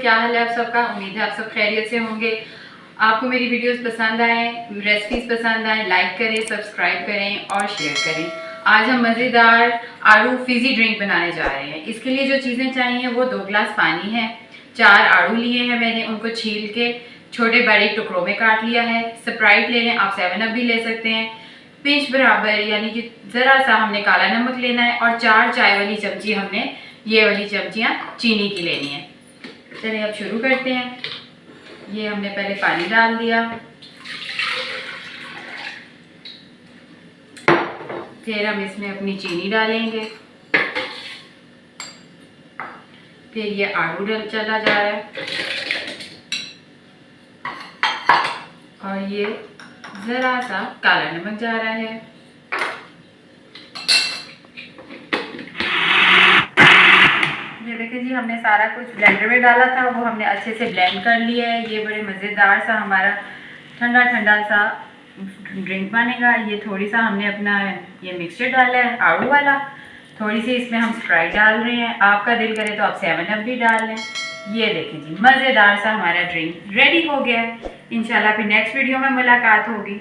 क्या हाल है आप सबका। उम्मीद है आप सब खैरियत से होंगे। आपको मेरी वीडियोस पसंद आए, रेसिपीज़ पसंद आए, लाइक करें, सब्सक्राइब करें और शेयर करें। आज हम मज़ेदार आड़ू फिज़ी ड्रिंक बनाने जा रहे हैं। इसके लिए जो चीज़ें चाहिए वो 2 गिलास पानी है, 4 आड़ू लिए हैं मैंने, उनको छील के छोटे बड़े टुकड़ों में काट लिया है। स्प्राइट ले लें, आप 7 अप भी ले सकते हैं। पिंच बराबर यानी कि ज़रा सा हमने काला नमक लेना है और 4 चाय वाली चमची हमने ये वाली चमचियाँ चीनी की लेनी है। चलिए अब शुरू करते हैं। ये हमने पहले पानी डाल दिया, फिर हम इसमें अपनी चीनी डालेंगे, फिर ये आड़ू चला जा रहा है और ये ज़रा सा काला नमक जा रहा है। ये देखिए जी, हमने सारा कुछ ब्लेंडर में डाला था, वो हमने अच्छे से ब्लेंड कर लिया है। ये बड़े मज़ेदार सा हमारा ठंडा ठंडा सा ड्रिंक बनेगा। ये थोड़ी सा हमने अपना ये मिक्सचर डाला है आड़ू वाला, थोड़ी सी इसमें हम स्प्राइट डाल रहे हैं। आपका दिल करे तो आप 7 अप भी डाल लें। ये देखिए जी, मज़ेदार सा हमारा ड्रिंक रेडी हो गया है। इंशाल्लाह फिर नेक्स्ट वीडियो में मुलाकात होगी।